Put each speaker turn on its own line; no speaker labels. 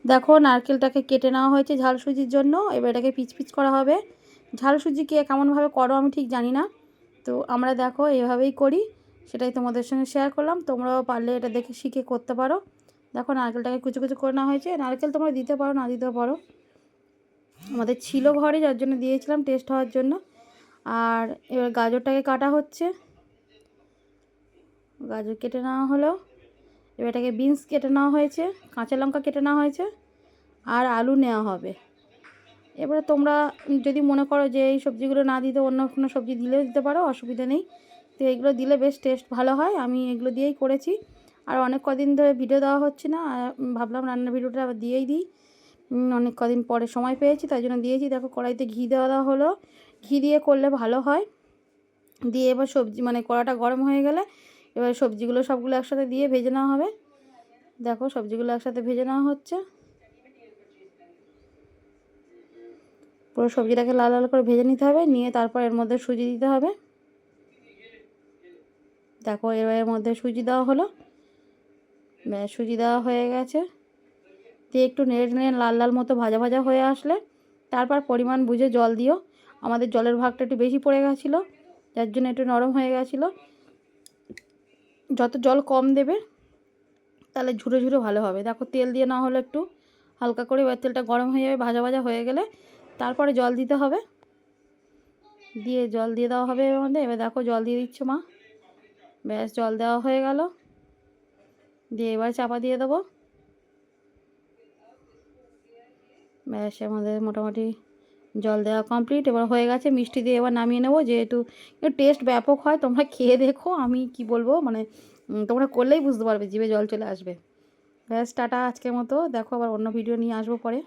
দেখো নারকেলটাকে কেটে নেওয়া হয়েছে ঝাল সুজির জন্য। এবার এটাকে পিচ পিচ করা হবে। ঝাল সুজি কে কেমনভাবে করো আমি ঠিক জানি না, তো আমরা দেখো এভাবেই করি, সেটাই তোমাদের সঙ্গে শেয়ার করলাম। তোমরাও পারলে এটা দেখে শিখে করতে পারো। দেখো নারকেলটাকে কুচু কুচু করে নেওয়া হয়েছে। নারকেল তোমরা দিতে পারো, না দিতেও পারো, আমাদের ছিল ঘরে যার জন্য দিয়েছিলাম টেস্ট হওয়ার জন্য। আর এবার গাজরটাকে কাটা হচ্ছে, গাজর কেটে নেওয়া হলো। এবার এটাকে বিনস কেটে নেওয়া হয়েছে, কাঁচা লঙ্কা কেটে নেওয়া হয়েছে, আর আলু নেওয়া হবে। এবারে তোমরা যদি মনে করো যে এই সবজিগুলো না দিতে অন্য কোনো সবজি দিলেও দিতে পারো, অসুবিধা নেই। তো এগুলো দিলে বেশ টেস্ট ভালো হয়, আমি এগুলো দিয়েই করেছি। আর অনেক কদিন ধরে ভিডিও দেওয়া হচ্ছে না, ভাবলাম রান্নার ভিডিওটা আবার দিয়েই দিই। অনেক কদিন পরে সময় পেয়েছি তাই জন্য দিয়েছি। দেখো কড়াইতে ঘি দেওয়া হলো, ঘি দিয়ে করলে ভালো হয়। দিয়ে এবার সবজি মানে কড়াটা গরম হয়ে গেলে এবার সবজিগুলো সবগুলো একসাথে দিয়ে ভেজে নেওয়া হবে। দেখো সবজিগুলো একসাথে ভেজে নেওয়া হচ্ছে, পুরো সবজিটাকে লাল লাল করে ভেজে নিতে হবে। নিয়ে তারপর এর মধ্যে সুজি দিতে হবে। দেখো এবার এর মধ্যে সুজি দেওয়া হলো, সুজি দেওয়া হয়ে গেছে। দিয়ে একটু নেড়ে নেড়ে লাল লাল মতো ভাজা ভাজা হয়ে আসলে তারপর পরিমাণ বুঝে জল দিও। আমাদের জলের ভাগটা একটু বেশি পড়ে গেছিলো, যার জন্য একটু নরম হয়ে গেছিলো। যত জল কম দেবে তাহলে ঝুরো ঝুরো ভালো হবে। দেখো তেল দিয়ে না হলে একটু হালকা করে, এবার তেলটা গরম হয়ে যাবে, ভাজা ভাজা হয়ে গেলে তারপরে জল দিতে হবে। দিয়ে জল দিয়ে দেওয়া হবে এর মধ্যে। এবার দেখো জল দিয়ে দিচ্ছ মা, ব্যাস জল দেওয়া হয়ে গেল। দিয়ে এবার চাপা দিয়ে দেবো। ব্যাস আমাদের মোটামুটি জল দেওয়া কমপ্লিট, এবার হয়ে গেছে। মিষ্টি দিয়ে এবার নামিয়ে নেবো, যেহেতু টেস্ট ব্যাপক হয়। তোমরা খেয়ে দেখো, আমি কি বলবো, মানে তোমরা করলেই বুঝতে পারবে, জিভে জল চলে আসবে। ব্যাস টাটা আজকের মতো। দেখো আবার অন্য ভিডিও নিয়ে আসবো পরে।